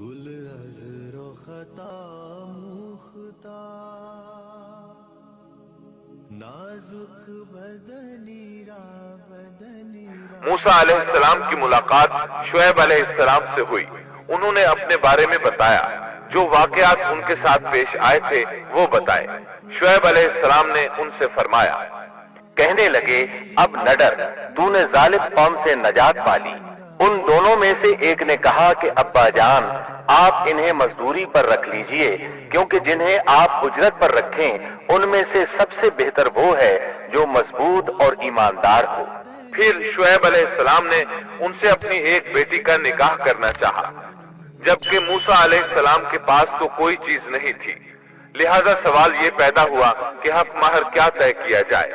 گل از رختا مختار نازک بدنی را موسیٰ علیہ السلام کی ملاقات شعیب علیہ السلام سے ہوئی۔ انہوں نے اپنے بارے میں بتایا، جو واقعات ان کے ساتھ پیش آئے تھے وہ بتائے۔ شعیب علیہ السلام نے ان سے فرمایا، کہنے لگے اب نہ ڈر، تو نے ظالم قوم سے نجات پالی۔ ان دونوں میں سے ایک نے کہا کہ ابا جان آپ انہیں مزدوری پر رکھ لیجئے، کیونکہ جنہیں آپ اجرت پر رکھیں ان میں سے سب سے بہتر وہ ہے جو مضبوط اور ایماندار ہو۔ پھر شعیب علیہ السلام نے ان سے اپنی ایک بیٹی کا نکاح کرنا چاہا، جبکہ موسیٰ علیہ السلام کے پاس تو کوئی چیز نہیں تھی، لہذا سوال یہ پیدا ہوا کہ حق مہر کیا طے کیا جائے۔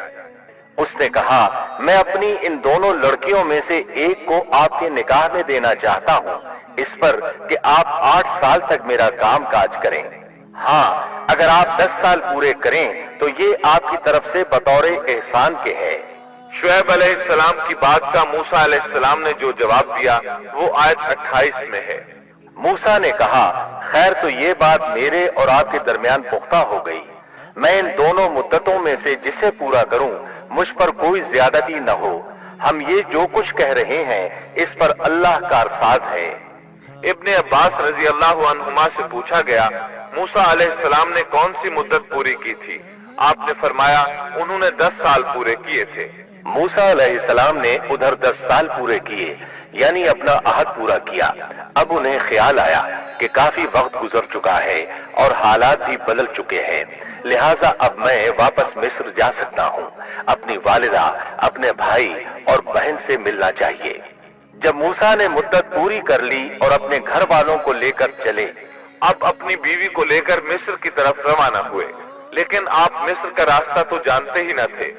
اس نے کہا میں اپنی ان دونوں لڑکیوں میں سے ایک کو آپ کے نکاح میں دینا چاہتا ہوں، اس پر کہ آپ 8 سال تک میرا کام کاج کریں۔ ہاں اگر آپ 10 سال پورے کریں تو یہ آپ کی طرف سے بطور احسان کے ہے۔ شعیب علیہ السلام کی بات کا موسیٰ علیہ السلام نے جو جواب دیا وہ آیت 28 میں ہے۔ موسیٰ نے کہا خیر تو یہ بات میرے اور آپ کے درمیان پختہ ہو گئی، میں ان دونوں مدتوں میں سے جسے پورا کروں مجھ پر کوئی زیادتی نہ ہو، ہم یہ جو کچھ کہہ رہے ہیں اس پر اللہ کارساز ہے۔ ابن عباس رضی اللہ عنہما سے پوچھا گیا موسیٰ علیہ السلام نے کون سی مدت پوری کی تھی؟ آپ نے فرمایا انہوں نے 10 سال پورے کیے تھے۔ موسیٰ علیہ السلام نے ادھر 10 سال پورے کیے، یعنی اپنا عہد پورا کیا۔ اب انہیں خیال آیا کہ کافی وقت گزر چکا ہے اور حالات بھی بدل چکے ہیں، لہٰذا اب میں واپس مصر جا سکتا ہوں، اپنی والدہ، اپنے بھائی اور بہن سے ملنا چاہیے۔ جب موسیٰ نے مدت پوری کر لی اور اپنے گھر والوں کو لے کر چلے، اب اپنی بیوی کو لے کر مصر کی طرف روانہ ہوئے، لیکن آپ مصر کا راستہ تو جانتے ہی نہ تھے،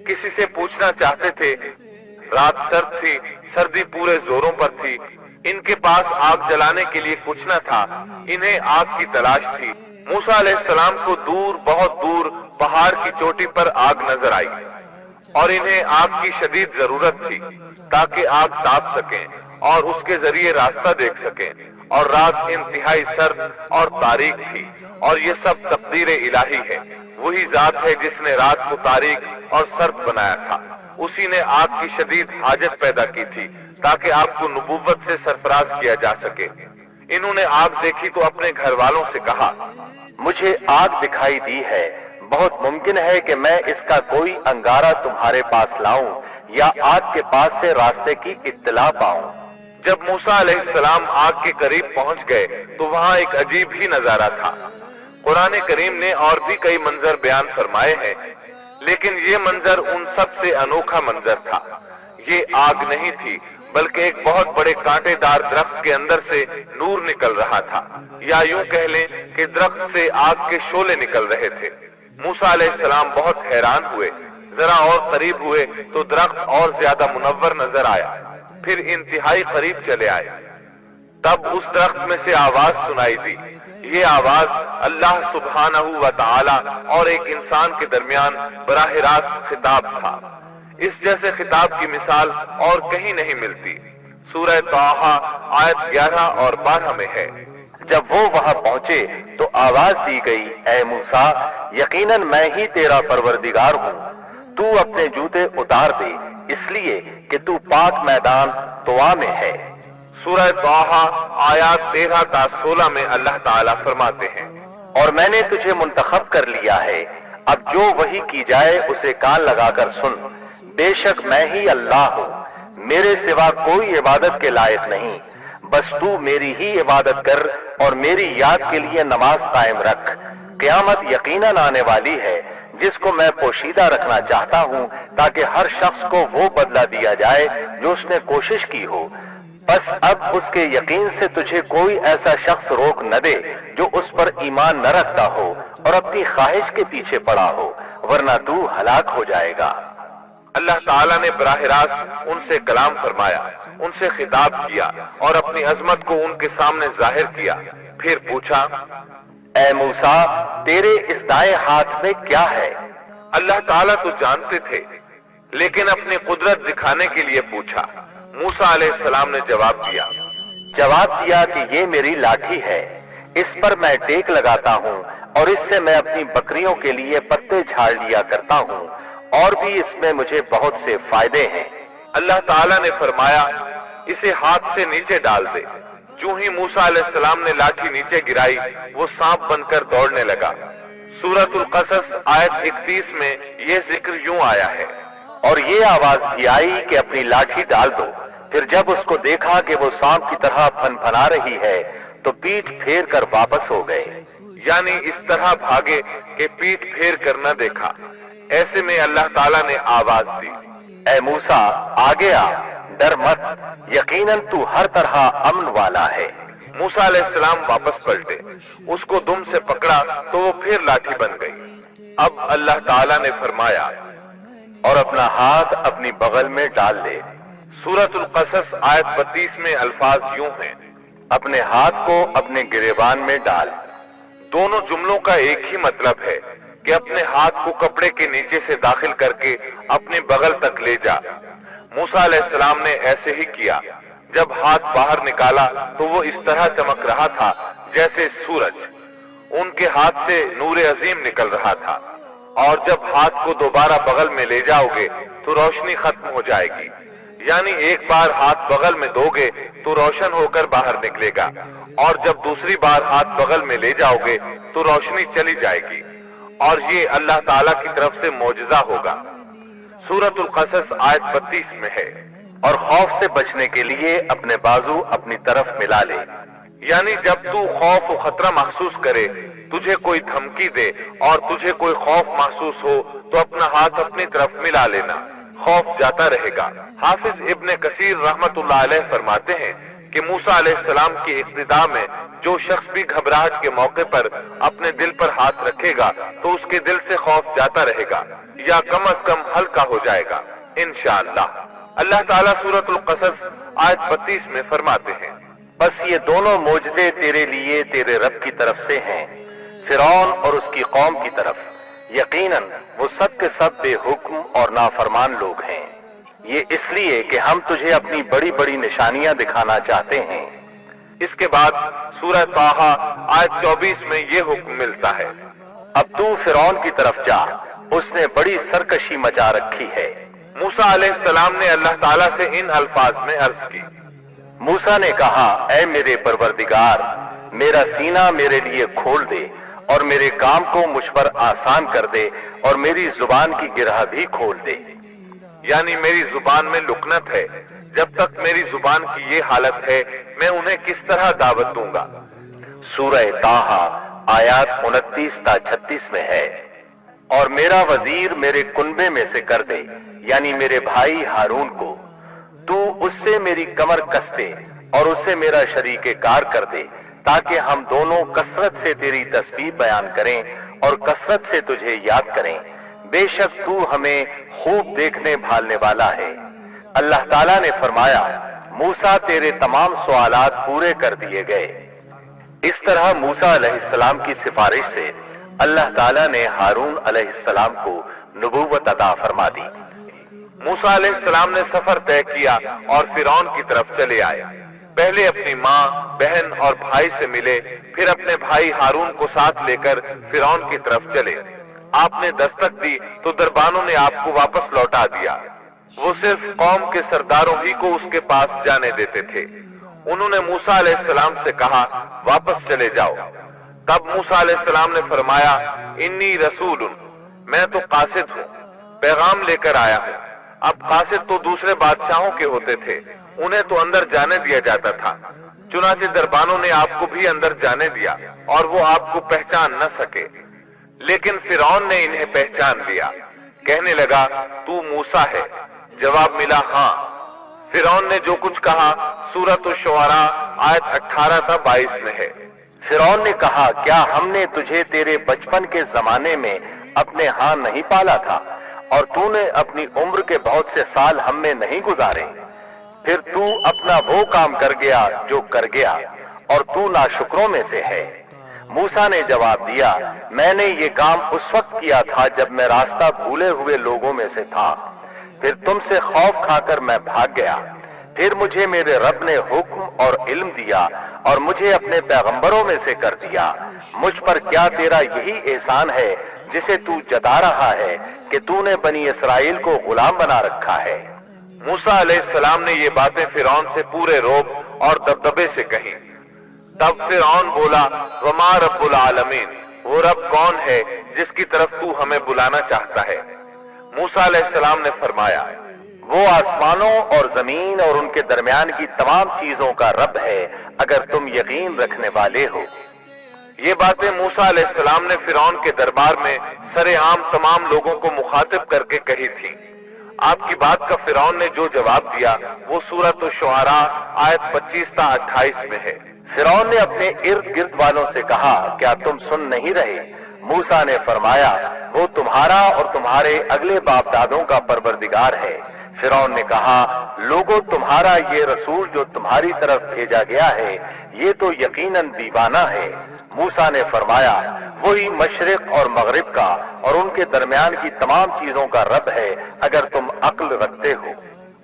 کسی سے پوچھنا چاہتے تھے۔ رات سرد تھی، سردی پورے زوروں پر تھی، ان کے پاس آگ جلانے کے لیے کچھ نہ تھا، انہیں آگ کی تلاش تھی۔ موسیٰ علیہ السلام کو دور بہت دور پہاڑ کی چوٹی پر آگ نظر آئی اور انہیں آگ کی شدید ضرورت تھی تاکہ آگ تاپ سکیں اور اس کے ذریعے راستہ دیکھ سکیں، اور رات انتہائی سرد اور تاریک تھی، اور یہ سب تقدیر الہی ہے۔ وہی ذات ہے جس نے رات کو تاریک اور سرد بنایا تھا، اسی نے آگ کی شدید حاجت پیدا کی تھی تاکہ آپ کو نبوت سے سرفراز کیا جا سکے۔ انہوں نے آگ دیکھی تو اپنے گھر والوں سے کہا مجھے آگ دکھائی دی ہے، بہت ممکن ہے کہ میں اس کا کوئی انگارہ تمہارے پاس لاؤں یا آگ کے پاس سے راستے کی اطلاع پاؤں۔ جب موسیٰ علیہ السلام آگ کے قریب پہنچ گئے تو وہاں ایک عجیب ہی نظارہ تھا۔ قرآن کریم نے اور بھی کئی منظر بیان فرمائے ہیں، لیکن یہ منظر ان سب سے انوکھا منظر تھا۔ یہ آگ نہیں تھی بلکہ ایک بہت بڑے کانٹے دار درخت کے اندر سے نور نکل رہا تھا، یا یوں کہہ لیں کہ درخت سے آگ کے شعلے نکل رہے تھے۔ موسیٰ علیہ السلام بہت حیران ہوئے، ذرا اور قریب ہوئے تو درخت اور زیادہ منور نظر آیا، پھر انتہائی قریب چلے آئے، تب اس درخت میں سے آواز سنائی دی۔ یہ آواز اللہ سبحانہ و تعالی اور ایک انسان کے درمیان براہ راست خطاب تھا۔ اس جیسے خطاب کی مثال اور کہیں نہیں ملتی۔ سورہ طٰہٰ آیت 11 اور 12 میں ہے۔ جب وہ وہاں پہنچے تو آواز دی گئی اے موسیٰ یقیناً میں ہی تیرا پروردگار ہوں، تو اپنے جوتے اتار دے اس لیے کہ تو پاک میدان طوا میں ہے۔ سورہ طٰہٰ آیات 13 تا 16 میں اللہ تعالیٰ فرماتے ہیں، اور میں نے تجھے منتخب کر لیا ہے، اب جو وحی کی جائے اسے کان لگا کر سن، بے شک میں ہی اللہ ہوں، میرے سوا کوئی عبادت کے لائق نہیں، بس تو میری ہی عبادت کر اور میری یاد کے لیے نماز قائم رکھ۔ قیامت یقیناً آنے والی ہے جس کو میں پوشیدہ رکھنا چاہتا ہوں تاکہ ہر شخص کو وہ بدلہ دیا جائے جو اس نے کوشش کی ہو، بس اب اس کے یقین سے تجھے کوئی ایسا شخص روک نہ دے جو اس پر ایمان نہ رکھتا ہو اور اپنی خواہش کے پیچھے پڑا ہو، ورنہ تو ہلاک ہو جائے گا۔ اللہ تعالیٰ نے براہ راست ان سے کلام فرمایا، ان سے خطاب کیا اور اپنی عظمت کو ان کے سامنے ظاہر کیا۔ پھر پوچھا اے موسیٰ تیرے اس دائیں ہاتھ میں کیا ہے؟ اللہ تعالیٰ تو جانتے تھے، لیکن اپنی قدرت دکھانے کے لیے پوچھا۔ موسیٰ علیہ السلام نے جواب دیا जवाब दिया कि ये मेरी लाठी है, इस पर मैं टेक लगाता हूँ और इससे मैं अपनी बकरियों के लिए पत्ते झाड़ लिया करता हूँ और भी इसमें मुझे बहुत से फायदे हैं। अल्लाह ताला ने फरमाया, इसे हाथ से नीचे डाल दे। जो ही मूसा अलैहिस्सलाम ने लाठी नीचे गिराई, वो सांप बनकर दौड़ने लगा। सूरतुल कसस आयत 31 में ये जिक्र यूं आया है, और ये आवाज भी आई कि अपनी लाठी डाल दो। फिर जब उसको देखा कि वो सांप की तरह फनफना रही है तो पीठ फेर कर वापस हो गए। यानी इस तरह भागे कि पीठ फेर कर न देखा। ऐसे में अल्लाह ताला ने आवाज दी, ऐ मूसा आगे आ, डर मत, यकीनन तू हर तरह अमन वाला है। मूसा अलैहिस्सलाम वापस पलटे, उसको दुम से पकड़ा तो वो फिर लाठी बन गई। अब अल्लाह ताला ने फरमाया, और अपना हाथ अपनी बगल में डाल ले। सूरतुल कसस आयत 32 में अल्फाज यूं हैं, अपने हाथ को अपने गिरेबान में डाल। दोनों जुमलों का एक ही मतलब है कि अपने हाथ को कपड़े के नीचे से दाखिल करके अपने बगल तक ले जा। मूसा अलैहिस्सलाम ने ऐसे ही किया। जब हाथ बाहर निकाला तो वो इस तरह चमक रहा था जैसे सूरज। उनके हाथ से नूर अजीम निकल रहा था। और जब हाथ को दोबारा बगल में ले जाओगे तो रोशनी खत्म हो जाएगी। यानी एक बार हाथ बगल में दोगे तो रोशन होकर बाहर निकलेगा, और जब दूसरी बार हाथ बगल में ले जाओगे तो रोशनी चली जाएगी। और ये अल्लाह ताला की तरफ से मौजज़ा होगा। सूरतुल कसस आयत 32 में है, और खौफ से बचने के लिए अपने बाजू अपनी तरफ मिला ले। यानी जब तू खौफ और खतरा महसूस करे, तुझे कोई धमकी दे और तुझे कोई खौफ महसूस हो तो अपना हाथ अपनी तरफ मिला लेना, खौफ जाता रहेगा। हाफिज इब्ने कसीर रहमतुल्लाह अलैह फरमाते हैं कि मूसा अलैहिस्सलाम की इब्तिदा में जो शख्स भी घबराहट के मौके पर अपने दिल पर हाथ रखेगा तो उसके दिल से खौफ जाता रहेगा या कम अज कम हल्का हो जाएगा इंशाअल्लाह। अल्लाह ताला सूरतुल कसस आयत 32 में फरमाते हैं, बस ये दोनों मोजज़े तेरे लिए तेरे रब की तरफ से हैं, फिरौन और उसकी कौम की तरफ। यकीनन वो सब के सब बेहुक्म और नाफरमान लोग हैं। ये इसलिए कि हम तुझे अपनी बड़ी बड़ी निशानियां दिखाना चाहते हैं। इसके बाद सूरह ताहा आयत 24 में ये हुक्म मिलता है, अब तू फिरौन की तरफ जा, उसने बड़ी सरकशी मचा रखी है। मूसा अलैहिस्सलाम ने अल्लाह ताला से इन अल्फाज में अर्ज की, मूसा ने कहा, ऐ मेरे परवरदिगार, मेरा सीना मेरे लिए खोल दे और मेरे काम को मुझ पर आसान कर दे और मेरी जुबान की गिरह भी खोल दे। यानी मेरी जुबान में लुकनत है, जब तक मेरी जुबान की ये हालत है मैं उन्हें किस तरह दावत दूंगा। सूरह ताहा आयत 29 ता 36 में है, और मेरा वजीर मेरे कुनबे में से कर दे, यानी मेरे भाई हारून को। तू उससे मेरी कमर कस दे और उससे मेरा शरीके कार कर दे, ताकि हम दोनों कसरत से तेरी तस्बीह बयान करें और कसरत से तुझे याद करें। बेशक तू हमें खूब देखने भालने वाला है। अल्लाह ताला ने फरमाया, मूसा तेरे तमाम सवालात पूरे कर दिए गए। इस तरह मूसा अलैहिस्सलाम की सिफारिश से अल्लाह ताला ने हारून अलैहिस्सलाम को नबूवत अता फरमा दी। मूसा अलैहिस्सलाम ने सफर तय किया और फिरौन की तरफ चले आए। पहले अपनी माँ, बहन और भाई से मिले, फिर अपने भाई हारून को साथ लेकर फिरौन की तरफ चले। आपने दस्तक दी तो दरबानों ने आपको वापस लौटा दिया। वो सिर्फ कौम के सरदारों ही को उसके पास जाने देते थे। उन्होंने मूसा अलैहिस्सलाम से कहा, वापस चले जाओ। तब मूसा अलैहिस्सलाम ने फरमाया, इन्नी रसूलुन, मैं तो कासिद हूँ, पैगाम लेकर आया हूँ। अब कासिद तो दूसरे बादशाहों के होते थे, उन्हें तो अंदर जाने दिया जाता था। चुनाचे दरबानों ने आपको भी अंदर जाने दिया और वो आपको पहचान न सके, लेकिन फिरौन ने इन्हें पहचान लिया। कहने लगा, तू मूसा है। जवाब मिला, हाँ। फिरौन ने जो कुछ कहा सूरत शुआरा आयत 18 ता 22 में है। फिरौन ने कहा, क्या हमने तुझे तेरे बचपन के जमाने में अपने यहाँ नहीं पाला था और तूने अपनी उम्र के बहुत से साल हम में नहीं गुजारे? फिर तू अपना वो काम कर गया जो कर गया और तू नाशुक्रों में से है। मूसा ने जवाब दिया, मैंने ये काम उस वक्त किया था जब मैं रास्ता भूले हुए लोगों में से था। फिर तुमसे खौफ खाकर मैं भाग गया। پھر مجھے میرے رب نے حکم اور علم دیا اور مجھے اپنے پیغمبروں میں سے کر دیا۔ مجھ پر کیا تیرا یہی احسان ہے جسے تو جتا رہا ہے کہ تو نے بنی اسرائیل کو غلام بنا رکھا ہے؟ موسیٰ علیہ السلام نے یہ باتیں فرعون سے پورے روب اور دبدبے سے کہیں۔ تب فرعون بولا، وما رب العالمین، وہ رب کون ہے جس کی طرف تو ہمیں بلانا چاہتا ہے؟ موسیٰ علیہ السلام نے فرمایا، وہ آسمانوں اور زمین اور ان کے درمیان کی تمام چیزوں کا رب ہے اگر تم یقین رکھنے والے ہو۔ یہ باتیں موسیٰ علیہ السلام نے فرعون کے دربار میں سر عام تمام لوگوں کو مخاطب کر کے کہی تھی۔ آپ کی بات کا فرعون نے جو جواب دیا وہ سورۃ الشعراء آیت 25 تا 28 میں ہے۔ فرعون نے اپنے ارد گرد والوں سے کہا، کیا تم سن نہیں رہے؟ موسیٰ نے فرمایا، وہ تمہارا اور تمہارے اگلے باپ دادوں کا پروردگار ہے۔ فرعون نے کہا، لوگوں، تمہارا یہ رسول جو تمہاری طرف بھیجا گیا ہے یہ تو یقیناً دیوانہ ہے۔ موسیٰ نے فرمایا، وہی مشرق اور مغرب کا اور ان کے درمیان کی تمام چیزوں کا رب ہے اگر تم عقل رکھتے ہو۔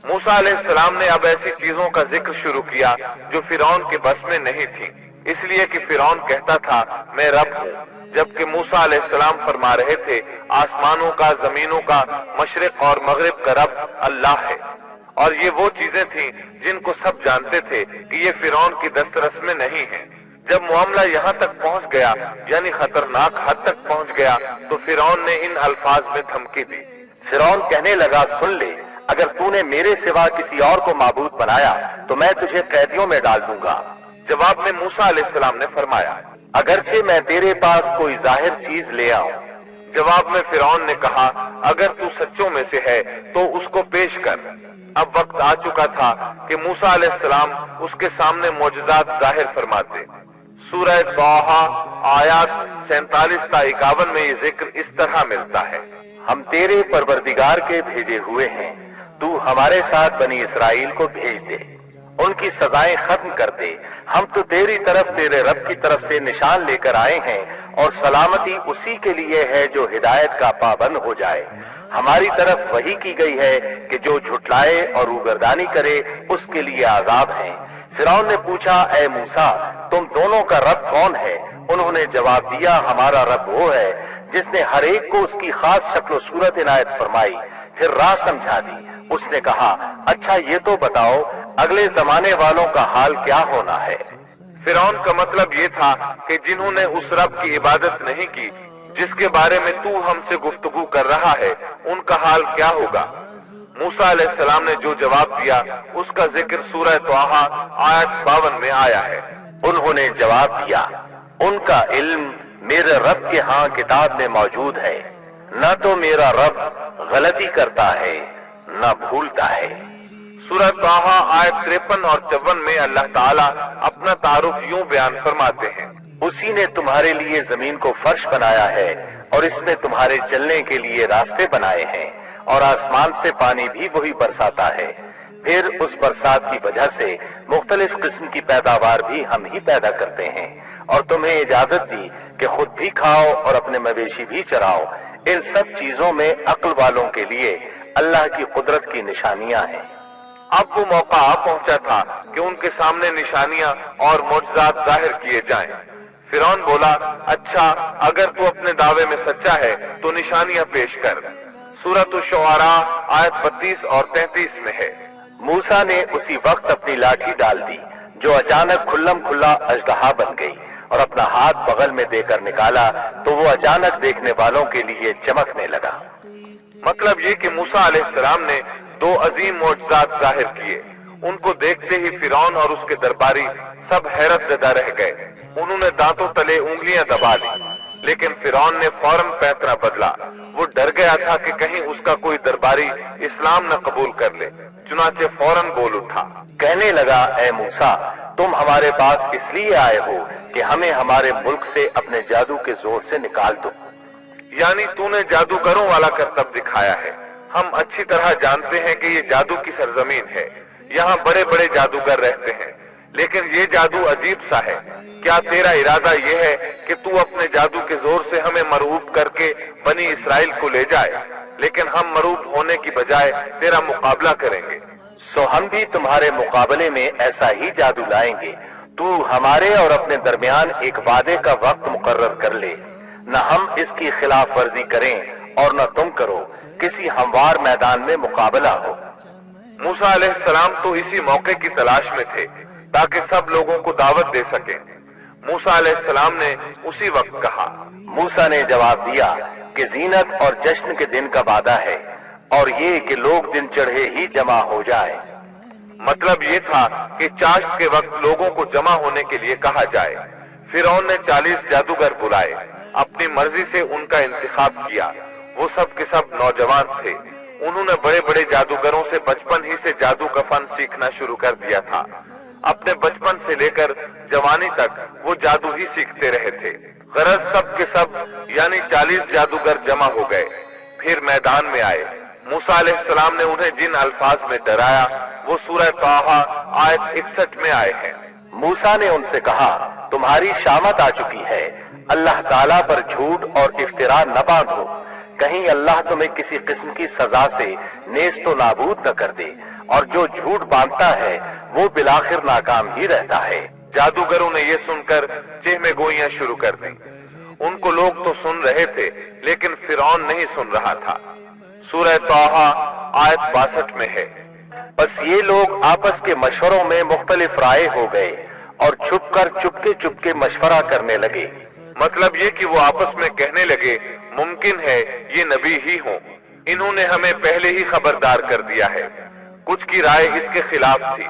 موسیٰ علیہ السلام نے اب ایسی چیزوں کا ذکر شروع کیا جو فرعون کے بس میں نہیں تھی، اس لیے کہ فرعون کہتا تھا میں رب ہوں، جبکہ موسیٰ علیہ السلام فرما رہے تھے آسمانوں کا، زمینوں کا، مشرق اور مغرب کا رب اللہ ہے۔ اور یہ وہ چیزیں تھیں جن کو سب جانتے تھے کہ یہ فرعون کی دسترس میں نہیں ہے۔ جب معاملہ یہاں تک پہنچ گیا، یعنی خطرناک حد تک پہنچ گیا، تو فرعون نے ان الفاظ میں دھمکی دی۔ فرعون کہنے لگا، سن لے، اگر تو نے میرے سوا کسی اور کو معبود بنایا تو میں تجھے قیدیوں میں ڈال دوں گا۔ جواب میں موسیٰ علیہ السلام نے فرمایا، اگرچہ میں تیرے پاس کوئی ظاہر چیز لے آؤں۔ جواب میں فرعون نے کہا، اگر تو سچوں میں سے ہے تو اس کو پیش کر۔ اب وقت آ چکا تھا کہ موسیٰ علیہ السلام اس کے سامنے معجزات ظاہر فرماتے۔ سورہ طٰہٰ آیات 47 تا 51 میں یہ ذکر اس طرح ملتا ہے، ہم تیرے پروردگار کے بھیجے ہوئے ہیں، تو ہمارے ساتھ بنی اسرائیل کو بھیج دے، ان کی سزائیں ختم کر دے۔ ہم تو تیری طرف تیرے رب کی طرف سے نشان لے کر آئے ہیں اور سلامتی اسی کے لیے ہے جو ہدایت کا پابند ہو جائے۔ ہماری طرف وحی کی گئی ہے کہ جو جھٹلائے اور روگردانی کرے اس کے لیے عذاب ہیں۔ فرعون نے پوچھا، اے موسیٰ، تم دونوں کا رب کون ہے؟ انہوں نے جواب دیا، ہمارا رب وہ ہے جس نے ہر ایک کو اس کی خاص شکل و صورت عنایت فرمائی، پھر راہ سمجھا دی۔ اس نے کہا، اچھا یہ تو بتاؤ اگلے زمانے والوں کا حال کیا ہونا ہے؟ فرعون کا مطلب یہ تھا کہ جنہوں نے اس رب کی عبادت نہیں کی جس کے بارے میں تو ہم سے گفتگو کر رہا ہے، ان کا حال کیا ہوگا؟ موسیٰ علیہ السلام نے جو جواب دیا اس کا ذکر سورہ طٰہٰ آیت 52 میں آیا ہے۔ انہوں نے جواب دیا، ان کا علم میرے رب کے ہاں کتاب میں موجود ہے، نہ تو میرا رب غلطی کرتا ہے نہ بھولتا ہے۔ سورہ طٰہٰ آیت 53 اور 54 میں اللہ تعالیٰ اپنا تعارف یوں بیان فرماتے ہیں، اسی نے تمہارے لیے زمین کو فرش بنایا ہے اور اس میں تمہارے چلنے کے لیے راستے بنائے ہیں، اور آسمان سے پانی بھی وہی برساتا ہے، پھر اس برسات کی وجہ سے مختلف قسم کی پیداوار بھی ہم ہی پیدا کرتے ہیں، اور تمہیں اجازت دی کہ خود بھی کھاؤ اور اپنے مویشی بھی چراؤ۔ ان سب چیزوں میں عقل والوں کے لیے اللہ کی قدرت کی نشانیاں ہیں۔ اب وہ موقع آ پہنچا تھا کہ ان کے سامنے نشانیاں اور معجزات ظاہر کیے جائیں۔ فرعون بولا، اچھا اگر تو اپنے دعوے میں سچا ہے تو نشانیاں پیش کر۔ سورۃ الشعراء آیت 32 اور 33 میں ہے۔ موسیٰ نے اسی وقت اپنی لاٹھی ڈال دی جو اچانک کھلم کھلا اژدہا بن گئی، اور اپنا ہاتھ بغل میں دے کر نکالا تو وہ اچانک دیکھنے والوں کے لیے چمکنے لگا۔ مطلب یہ کہ موسیٰ علیہ السلام نے دو عظیم معجزات ظاہر کیے۔ ان کو دیکھتے ہی فرعون اور اس کے درباری سب حیرت زدہ رہ گئے۔ انہوں نے دانتوں تلے انگلیاں دبا لی، لیکن فرعون نے فوراً پیترا بدلا۔ وہ ڈر گیا تھا کہ کہیں اس کا کوئی درباری اسلام نہ قبول کر لے، چنانچہ فوراً بول اٹھا، کہنے لگا، اے موسیٰ، تم ہمارے پاس اس لیے آئے ہو کہ ہمیں ہمارے ملک سے اپنے جادو کے زور سے نکال دو۔ یعنی تو نے جادوگروں والا کرتب دکھایا ہے۔ ہم اچھی طرح جانتے ہیں کہ یہ جادو کی سرزمین ہے، یہاں بڑے بڑے جادوگر رہتے ہیں، لیکن یہ جادو عجیب سا ہے۔ کیا تیرا ارادہ یہ ہے کہ تو اپنے جادو کے زور سے ہمیں مرعوب کر کے بنی اسرائیل کو لے جائے؟ لیکن ہم مرعوب ہونے کی بجائے تیرا مقابلہ کریں گے۔ सो हम भी तुम्हारे मुकाबले में ऐसा ही जादू लाएंगे। तू हमारे और अपने दरमियान एक वादे का वक्त मुकर्रर कर ले, न हम इसकी खिलाफ वर्जी करें और न तुम करो, किसी हमवार मैदान में मुकाबला हो। मूसा अलैहिस्सलाम तो इसी मौके की तलाश में थे ताकि सब लोगों को दावत दे सके। मूसा अलैहिस्सलाम ने उसी वक्त कहा। मूसा ने जवाब दिया कि जीनत और जश्न के दिन का वादा है और ये कि लोग दिन चढ़े ही जमा हो जाए। मतलब ये था कि चाश्त के वक्त लोगों को जमा होने के लिए कहा जाए। फिरौन ने 40 जादूगर बुलाए, अपनी मर्जी से उनका इंतखाब किया। वो सब के सब नौजवान थे। उन्होंने बड़े बड़े जादूगरों से बचपन ही से जादू का फन सीखना शुरू कर दिया था। अपने बचपन से लेकर जवानी तक वो जादू ही सीखते रहे थे। गरज सब के सब यानी 40 जादूगर जमा हो गए, फिर मैदान में आए। मूसा अलैहिस्सलाम ने उन्हें जिन अल्फाज में डराया वो सूरह ताहा आयत 61 में आए हैं। मूसा ने उनसे कहा, तुम्हारी शामत आ चुकी है, अल्लाह ताला पर झूठ और इफ्तिरा न बांधो, कहीं अल्लाह तुम्हें किसी किस्म की सजा से नेस्त तो नाबूद न कर दे, और जो झूठ बांधता है वो बिलाखिर नाकाम ही रहता है। जादूगरों ने ये सुनकर चेहमे गोइयां शुरू कर दी। उनको लोग तो सुन रहे थे लेकिन फिरौन नहीं सुन रहा था। सूरह ताहा आयत 62 में है। बस ये लोग आपस के मशवरों में मुख्तलिफ राय हो गए और छुपकर चुपके चुपके मशवरा करने लगे। मतलब ये कि वो आपस में कहने लगे, मुमकिन है ये नबी ही हो, इन्होंने हमें पहले ही खबरदार कर दिया है। कुछ की राय इसके खिलाफ थी।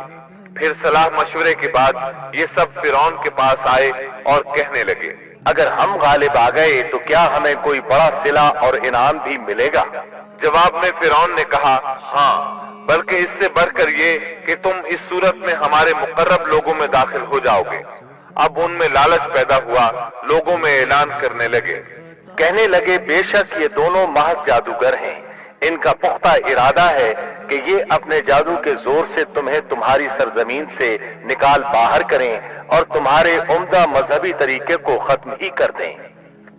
फिर सलाह मशवरे के बाद ये सब फिरौन के पास आए और कहने लगे, अगर हम गालिब आ गए तो क्या हमें कोई बड़ा सिला और इनाम भी मिलेगा? जवाब में फिरौन ने कहा, हाँ, बल्कि इससे बढ़कर ये कि तुम इस सूरत में हमारे मुकर्रब लोगों में दाखिल हो जाओगे। अब उनमें लालच पैदा हुआ, लोगों में ऐलान करने लगे। कहने लगे, बेशक ये दोनों महज जादूगर हैं, इनका पुख्ता इरादा है कि ये अपने जादू के जोर से तुम्हें तुम्हारी सरजमीन से निकाल बाहर करें और तुम्हारे उम्दा मजहबी तरीके को खत्म ही कर दें।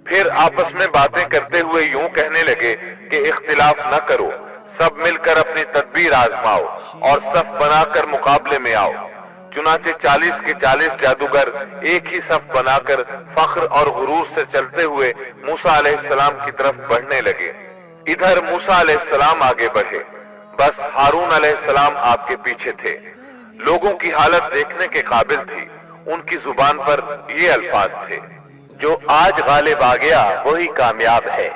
फिर आपस में बातें करते हुए यूं कहने लगे कि इख्तिलाफ न करो, सब मिलकर अपनी तदबीर आजमाओ और सफ बनाकर मुकाबले में आओ। चुनाचे 40 के 40 जादूगर एक ही सफ बनाकर फख्र और गुरूर से चलते हुए मूसा अलैहिस्सलाम की तरफ बढ़ने लगे। इधर मूसा अलैहिस्सलाम आगे बढ़े, बस हारून अलैहिस्सलाम आपके पीछे थे। लोगों की हालत देखने के काबिल थी। उनकी जुबान पर ये अल्फाज थे, जो आज गालिब आ गया वही कामयाब है।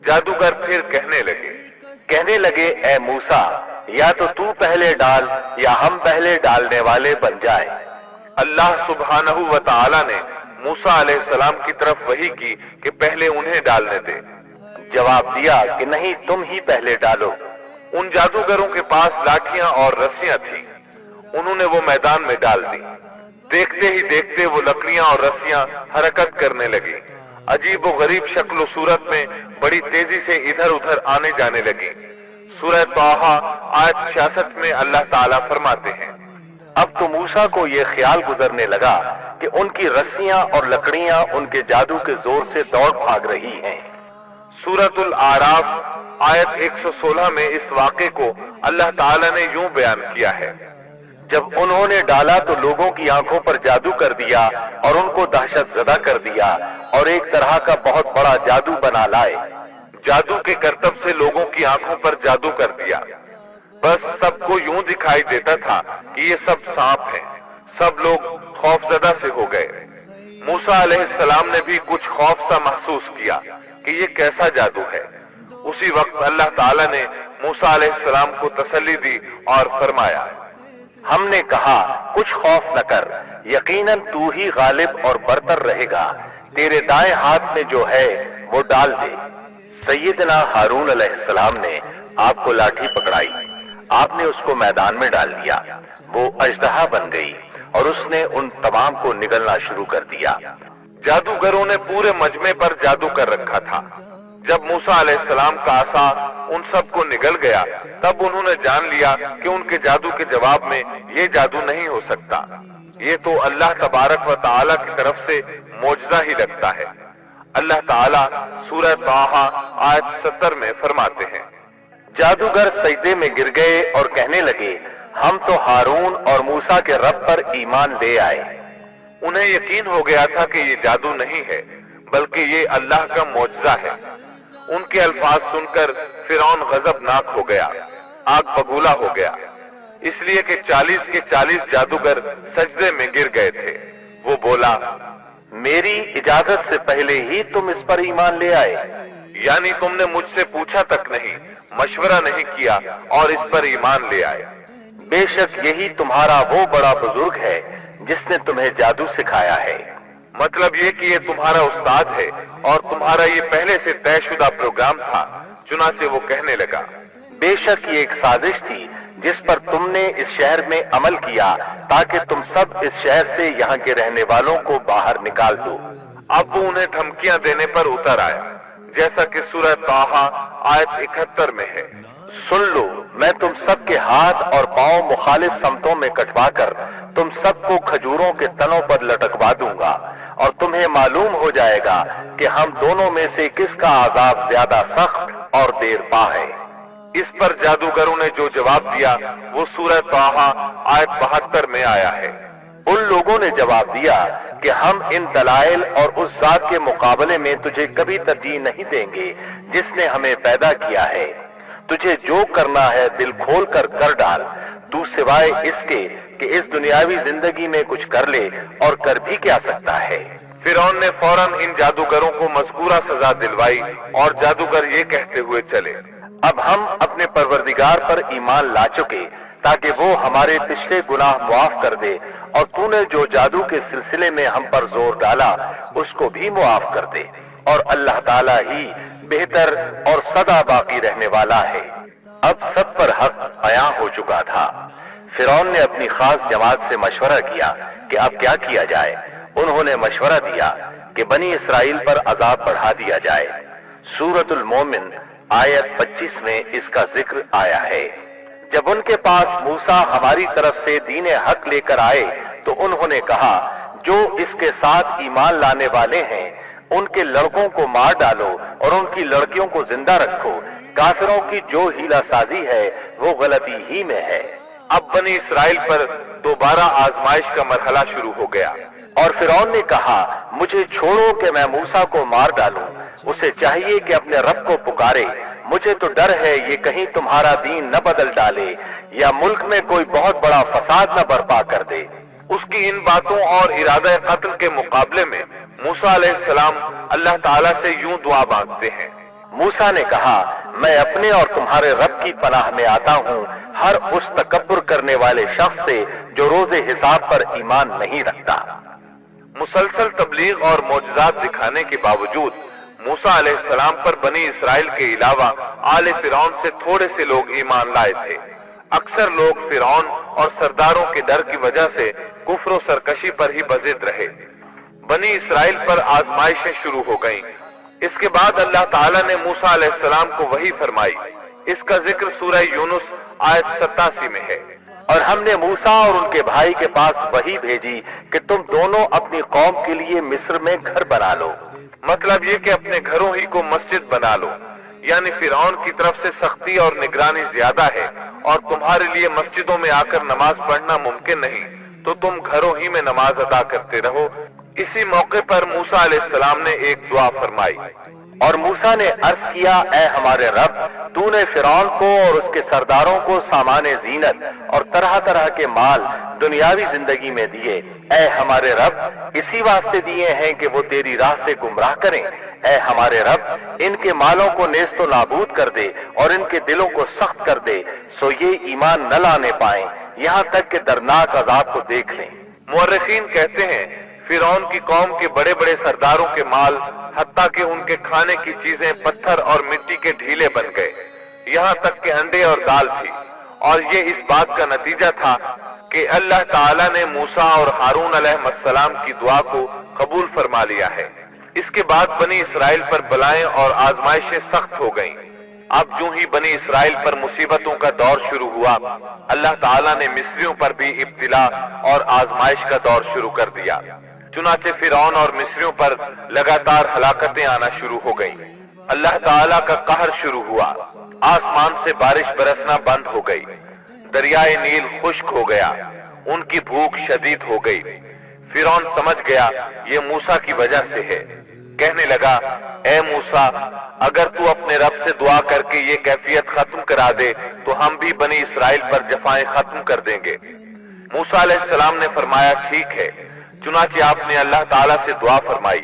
जादूगर फिर कहने लगे, ए मूसा, या तो तू पहले डाल या हम पहले डालने वाले बन जाए। अल्लाह सुब्हानहू व तआला ने मूसा अलैहिस्सलाम की तरफ वही की कि पहले उन्हें डालने दे। जवाब दिया कि नहीं, तुम ही पहले डालो। उन जादूगरों के पास लाठियां और रस्सियां थी। उन्होंने वो मैदान में डाल दी। देखते ही देखते वो लकड़ियां और रस्सियां हरकत करने लगी। अजीब व गरीब शक्ल सूरत में बड़ी तेजी से इधर उधर आने जाने लगी। सूरह ताहा आयत 66 में अल्लाह ताला फरमाते हैं, अब तो मूसा को ये ख्याल गुजरने लगा कि उनकी रस्सियां और लकड़ियां उनके जादू के जोर से दौड़ भाग रही हैं। सूरतुल आराफ आयत 116 में इस वाक़े को अल्लाह ताला ने यूं बयान किया है, जब उन्होंने डाला तो लोगों की आंखों पर जादू कर दिया और उनको दहशत ज़दा कर दिया और एक तरह का बहुत बड़ा जादू बना लाए। जादू के करतब से लोगों की आंखों पर जादू कर दिया। बस सबको यूं दिखाई देता था कि ये सब सांप हैं। सब लोग खौफजदा से हो गए। मूसा अलैहिस्सलाम ने भी कुछ खौफ सा महसूस किया कि ये कैसा जादू है। उसी वक्त अल्लाह ताला ने मूसा अलैहिस्सलाम को तसल्ली दी और फरमाया, हमने कहा कुछ खौफ न कर, यकीनन तू ही गालिब और बरतर रहेगा। तेरे दाएं हाथ में जो है वो डाल दे। सैयदना हारून अलैहिस्सलाम ने आपको लाठी पकड़ाई, आपने उसको मैदान में डाल दिया। वो अजदहा बन गई और उसने उन तमाम को निगलना शुरू कर दिया। जादूगरों ने पूरे मजमे पर जादू कर रखा था। जब मूसा अलैहिस्सलाम का आसा उन सबको निगल गया, तब उन्होंने जान लिया कि उनके जादू के जवाब में ये जादू नहीं हो सकता। ये तो अल्लाह तबारक व तआला की तरफ से मौजज़ा ही लगता है। अल्लाह ताला सूरह ताहा आयत 70 में फरमाते हैं, जादूगर सजदे में गिर गए और कहने लगे, हम तो हारून और मूसा के रब पर ईमान ले आए। उन्हें यकीन हो गया था कि ये जादू नहीं है बल्कि ये अल्लाह का मौजज़ा है। उनके अल्फाज सुनकर फिरौन गजबनाक हो गया, आग बबूला हो गया, इसलिए कि 40 के 40 जादूगर सजदे में गिर गए थे। वो बोला, मेरी इजाजत से पहले ही तुम इस पर ईमान ले आए, यानी तुमने मुझसे पूछा तक नहीं, मशवरा नहीं किया और इस पर ईमान ले आए। बेशक यही तुम्हारा वो बड़ा बुजुर्ग है जिसने तुम्हें जादू सिखाया है। मतलब ये कि ये तुम्हारा उस्ताद है और तुम्हारा ये पहले से तयशुदा प्रोग्राम था। चुनाचे वो कहने लगा, बेशक ये एक साजिश थी जिस पर तुमने इस शहर में अमल किया ताकि तुम सब इस शहर से यहाँ के रहने वालों को बाहर निकाल दो। अब वो उन्हें धमकियां देने पर उतर आया, जैसा कि सूरह ताहा आयत 71 में है। सुन लो, मैं तुम सब के हाथ और पांव मुखालिफ समतों में कटवाकर तुम सबको खजूरों के तनों पर लटकवा दूंगा और तुम्हें मालूम हो जाएगा कि हम दोनों में से किसका आजाब ज्यादा सख्त और देर पा है। इस पर जादूगरों ने जो जवाब दिया वो सूरह ताहा आयत 72 में आया है। उन लोगों ने जवाब दिया कि हम इन दलाइल और उस जात के मुकाबले में तुझे कभी तरजीह नहीं देंगे जिसने हमें पैदा किया है। तुझे जो करना है दिल खोल कर डाल, तू सिवाय इसके कि इस दुनियावी जिंदगी में कुछ कर ले और कर भी क्या सकता है। फिरौन ने फौरन इन जादूगरों को मज़कूरा सजा दिलवाई और जादूगर ये कहते हुए चले, अब हम अपने परवरदिगार पर ईमान ला चुके ताकि वो हमारे पिछले गुनाह मुआफ कर दे और तूने जो जादू के सिलसिले में हम पर जोर डाला उसको भी मुआफ कर दे और अल्लाह ताला ही बेहतर और सदा बाकी रहने वाला है। अब सब पर हक अयां हो चुका था। फिरौन ने अपनी खास जमात से मशवरा किया कि अब क्या किया जाए। उन्होंने मशवरा दिया कि बनी इसराइल पर अजाब बढ़ा दिया जाए। सूरतुल मोमिन आयत 25 में इसका जिक्र आया है। जब उनके पास मूसा हमारी तरफ से दीन हक लेकर आए तो उन्होंने कहा, जो इसके साथ ईमान लाने वाले हैं उनके लड़कों को मार डालो और उनकी लड़कियों को जिंदा रखो। काफिरों की जो हीला साजी है वो गलती ही में है। अब बनी इसराइल पर दोबारा आजमाइश का मरहला शुरू हो गया और फिरौन ने कहा, मुझे छोड़ो कि मैं मूसा को मार डालूं। उसे चाहिए कि अपने रब को पुकारे। मुझे तो डर है ये कहीं तुम्हारा दीन न बदल डाले या मुल्क में कोई बहुत बड़ा फसाद न बर्पा कर दे। उसकी इन बातों और इरादा कत्ल के मुकाबले में मूसा अलैहिस्सलाम अल्लाह ताला से यूं दुआ मांगते हैं। मूसा ने कहा, मैं अपने और तुम्हारे रब की पनाह में आता हूँ हर उस तकब्बुर करने वाले शख्स से जो रोजे हिसाब पर ईमान नहीं रखता। मुसलसल तबलीग और मौजज़ात दिखाने के बावजूद मूसा अलैहिस्सलाम पर बनी इसराइल के अलावा आले फिरौन से थोड़े से लोग ईमान लाए थे। अक्सर लोग फिरौन और सरदारों के डर की वजह से कुफ्र और सरकशी पर ही बज़िद रहे। बनी इसराइल पर आजमाइशें शुरू हो गईं। इसके बाद अल्लाह ताला ने मूसा अलैहिस्सलाम को वही फरमाई। इसका जिक्र सूरह यूनुस आयत 87 में है। और हमने मूसा और उनके भाई के पास वही भेजी कि तुम दोनों अपनी कौम के लिए मिस्र में घर बना लो। मतलब ये कि अपने घरों ही को मस्जिद बना लो, यानी फिरौन की तरफ से सख्ती और निगरानी ज्यादा है और तुम्हारे लिए मस्जिदों में आकर नमाज पढ़ना मुमकिन नहीं, तो तुम घरों ही में नमाज अदा करते रहो। इसी मौके पर मूसा अलैहिस्सलाम ने एक दुआ फरमाई और मूसा ने अर्ज किया, ऐ हमारे रब, तूने फिरौन को और उसके सरदारों को सामाने जीनत और तरह तरह के माल दुनियावी जिंदगी में दिए। ऐ हमारे रब, इसी वास्ते दिए हैं कि वो तेरी राह से गुमराह करें। ऐ हमारे रब, इनके मालों को नेस्तो नाबूद कर दे और इनके दिलों को सख्त कर दे, सो ये ईमान न लाने पाए यहाँ तक कि दर्दनाक अजाब को देख लें। मुअर्रिखीन कहते हैं फिरौन की कौम के बड़े बड़े सरदारों के माल, हत्ता कि उनके खाने की चीजें पत्थर और मिट्टी के ढीले बन गए, यहाँ तक कि अंडे और दाल थी। और ये इस बात का नतीजा था कि अल्लाह ताला ने मूसा और हारून अलैहिस्सलाम की दुआ को कबूल फरमा लिया है। इसके बाद बनी इसराइल पर बलाएं और आजमाइशें सख्त हो गईं। अब यूं ही बनी इसराइल पर मुसीबतों का दौर शुरू हुआ, अल्लाह ताला ने मिस्रियों पर भी इब्तिला और आजमाइश का दौर शुरू कर दिया। चुनाचे फिरौन और मिस्रियों पर लगातार हलाकतें आना शुरू हो गईं। अल्लाह ताला का कहर शुरू हुआ, आसमान से बारिश बरसना बंद हो गई, दरियाए नील खुश्क हो गया, उनकी भूख शदीद हो गई। फिरौन समझ गया ये मूसा की वजह से है। कहने लगा, ए मूसा, अगर तू अपने रब से दुआ करके ये कैफियत खत्म करा दे तो हम भी बनी इसराइल पर जफाएं खत्म कर देंगे। मूसा अलैहिस्सलाम ने फरमाया, ठीक है। चुनाचे आपने अल्लाह ताला से दुआ फरमाई,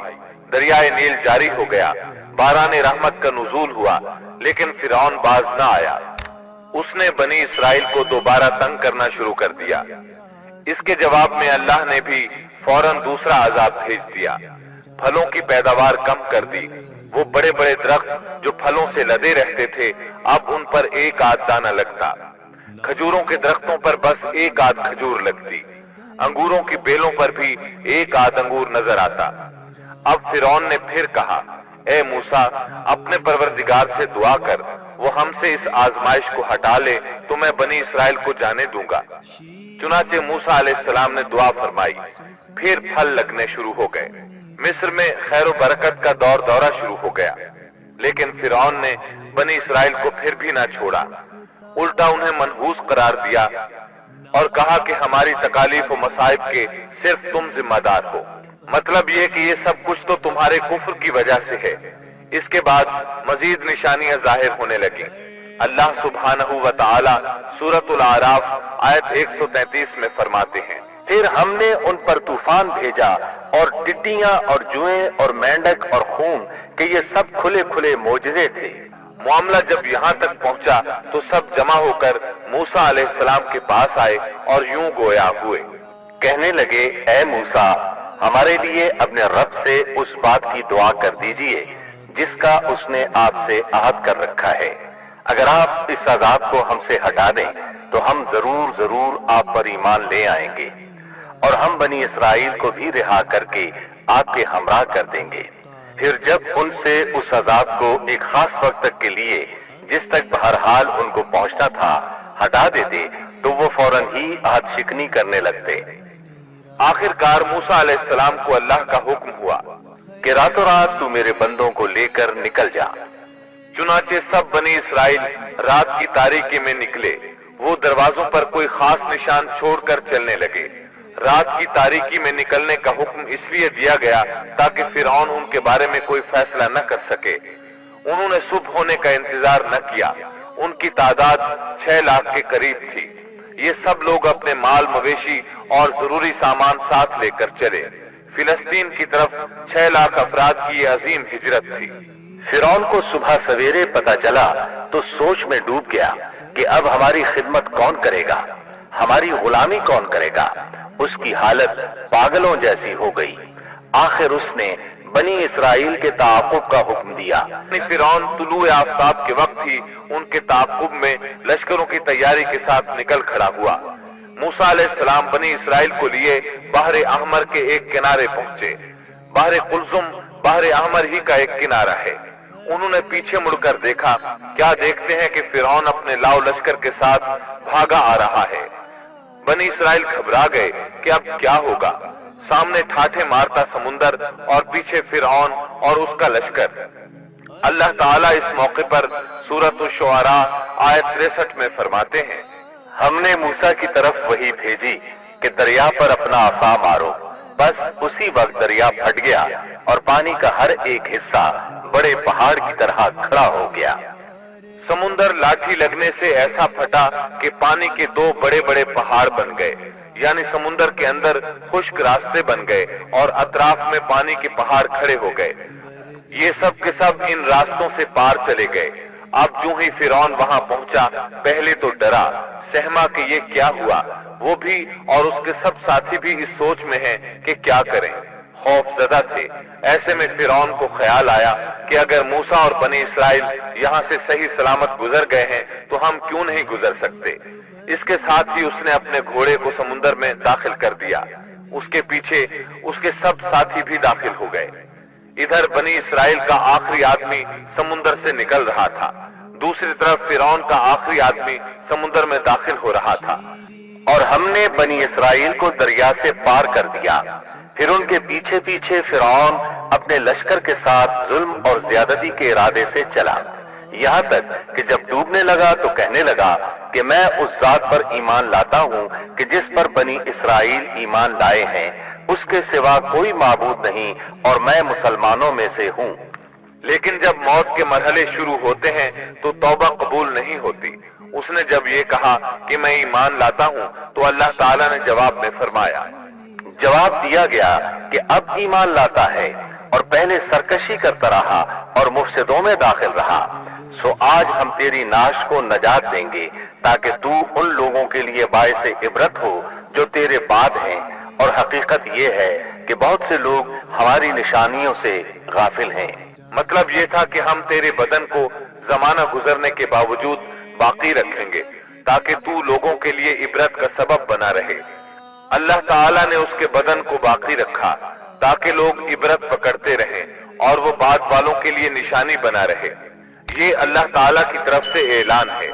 दरियाए नील जारी हो गया, बाराने रहमत का नुज़ूल हुआ, लेकिन फिरौन बाज न आया। उसने बनी इसराइल को दोबारा तंग करना शुरू कर दिया। इसके जवाब में अल्लाह ने भी फौरन दूसरा अजाब भेज दिया। फलों की पैदावार कम कर दी। वो बड़े बड़े दरख्त जो फलों से लदे रहते थे, अब उन पर एक आध दाना लगता। खजूरों के दरख्तों पर बस एक आध खजूर लगती। अंगूरों की बेलों पर भी एक आध अंगूर नजर आता। अब फिरौन ने फिर कहा, ए मूसा, अपने परवरदिगार से दुआ कर, वो हमसे इस आजमाइश को हटा ले तो मैं बनी इसराइल को जाने दूंगा। चुनाचे मूसा अलैहिस्सलाम ने दुआ फरमाई, फिर फल लगने शुरू हो गए। मिस्र में खैर व बरकत का दौर दौरा शुरू हो गया, लेकिन फिरौन ने बनी इसराइल को फिर भी ना छोड़ा। उल्टा उन्हें मनहूस करार दिया और कहा कि हमारी तकालीफ व मसाइब के सिर्फ तुम जिम्मेदार हो। मतलब ये कि ये सब कुछ तो तुम्हारे कुफ्र की वजह से है। इसके बाद मजीद निशानियां जाहिर होने लगी। अल्लाह सुब्हानहू व तआला सूरतुल आराफ आयत 133 में फरमाते हैं, फिर हमने उन पर तूफान भेजा और टिड्डियां और जुएं और मेंढक और खून के ये सब खुले खुले मोजज़े थे। मामला जब यहाँ तक पहुँचा तो सब जमा होकर मूसा अलैहिस्सलाम के पास आए और यूं गोया हुए। कहने लगे, ए मूसा, हमारे लिए अपने रब से उस बात की दुआ कर दीजिए जिसका उसने आपसे आहद कर रखा है। अगर आप इस अजाब को हमसे हटा दें तो हम जरूर जरूर आप पर ईमान ले आएंगे और हम बनी इसराइल को भी रिहा करके आपके हमराह कर देंगे। फिर जब उनसे उस अजाब को एक खास वक्त तक के लिए, जिस तक बहरहाल उनको पहुंचना था, हटा देते तो वो फौरन ही आहद शिकनी करने लगते। आखिरकार मूसा अलैहिस्सलाम को अल्लाह का हुक्म हुआ कि रातों रात तू मेरे बंदों को लेकर निकल जा। चुनाचे सब बनी इसराइल रात की तारीकी में निकले। वो दरवाजों पर कोई खास निशान छोड़कर चलने लगे। रात की तारीकी में निकलने का हुक्म इसलिए दिया गया ताकि फिरौन उनके बारे में कोई फैसला न कर सके। उन्होंने सुबह होने का इंतजार न किया। उनकी तादाद 6 लाख के करीब थी। ये सब लोग अपने माल मवेशी और जरूरी सामान साथ लेकर चले। फिलिस्तीन की तरफ 6 लाख अफराद की अजीम हिजरत थी। फिरौन को सुबह सवेरे पता चला तो सोच में डूब गया कि अब हमारी खिदमत कौन करेगा, हमारी गुलामी कौन करेगा। उसकी हालत पागलों जैसी हो गई। आखिर उसने बनी इसराइल के ताक़ुब का हुक्म दिया। फिरौन तुलुए आफताब के वक्त ही उनके ताक़ुब में लश्करों की तैयारी के साथ निकल खड़ा हुआ। मूसा अलैहिस्सलाम बनी इसराइल को लिए बहरे अहमर के एक किनारे पहुंचे। बहरे कुलजुम बहरे अहमर ही का एक किनारा है। उन्होंने पीछे मुड़कर देखा। क्या देखते हैं कि फिरौन अपने लाव लश्कर के साथ भागा आ रहा है। बनी इसराइल घबरा गए कि अब क्या होगा। सामने ठाठे मारता समुंदर और पीछे फिरौन और उसका लश्कर। अल्लाह ताला इस मौके पर सूरत शुआरा आयत 63 में फरमाते हैं, हमने मूसा की तरफ वही भेजी कि दरिया पर अपना आसा मारो। बस उसी वक्त दरिया फट गया और पानी का हर एक हिस्सा बड़े पहाड़ की तरह खड़ा हो गया। समुंदर लाठी लगने से ऐसा फटा कि पानी के 2 बड़े बड़े पहाड़ बन गए, यानी समुंदर के अंदर खुश्क रास्ते बन गए और अतराफ में पानी के पहाड़ खड़े हो गए। ये सब के सब इन रास्तों से पार चले गए। अब जो ही फिरौन वहां पहुंचा, पहले तो डरा, सहमा कि ये क्या हुआ। वो भी और उसके सब साथी भी इस सोच में हैं कि क्या करें, खौफजदा थे। ऐसे में फिरौन को ख्याल आया कि अगर मूसा और बनी इसराइल यहाँ से सही सलामत गुजर गए हैं तो हम क्यों नहीं गुजर सकते। इसके साथ ही उसने अपने घोड़े को समुंदर में दाखिल कर दिया। उसके पीछे उसके सब साथी भी दाखिल हो गए। इधर बनी इसराइल का आखिरी आदमी समुंदर से निकल रहा था, दूसरी तरफ फिरौन का आखिरी आदमी समुंदर में दाखिल हो रहा था। और हमने बनी इसराइल को दरिया से पार कर दिया। फिर उनके पीछे पीछे फिरौन अपने लश्कर के साथ जुल्म और ज्यादती के इरादे से चला, यहाँ तक कि जब डूबने लगा तो कहने लगा کہ میں اس ذات پر ایمان لاتا ہوں کہ جس پر بنی اسرائیل ایمان لائے ہیں، اس کے سوا کوئی معبود نہیں، اور میں مسلمانوں میں سے ہوں۔ لیکن جب موت کے مرحلے شروع ہوتے ہیں تو توبہ قبول نہیں ہوتی۔ اس نے جب یہ کہا کہ میں ایمان لاتا ہوں تو اللہ تعالیٰ نے جواب میں فرمایا، جواب دیا گیا کہ اب ایمان لاتا ہے اور پہلے سرکشی کرتا رہا اور مفسدوں میں داخل رہا، سو آج ہم تیری ناش کو نجات دیں گے تاکہ تو ان لوگوں کے لیے باعث عبرت ہو جو تیرے بعد ہیں، اور حقیقت یہ ہے کہ بہت سے لوگ ہماری نشانیوں سے غافل ہیں۔ مطلب یہ تھا کہ ہم تیرے بدن کو زمانہ گزرنے کے باوجود باقی رکھیں گے تاکہ تو لوگوں کے لیے عبرت کا سبب بنا رہے۔ اللہ تعالیٰ نے اس کے بدن کو باقی رکھا تاکہ لوگ عبرت پکڑتے رہیں اور وہ بعد والوں کے لیے نشانی بنا رہے۔ یہ اللہ تعالیٰ کی طرف سے اعلان ہے۔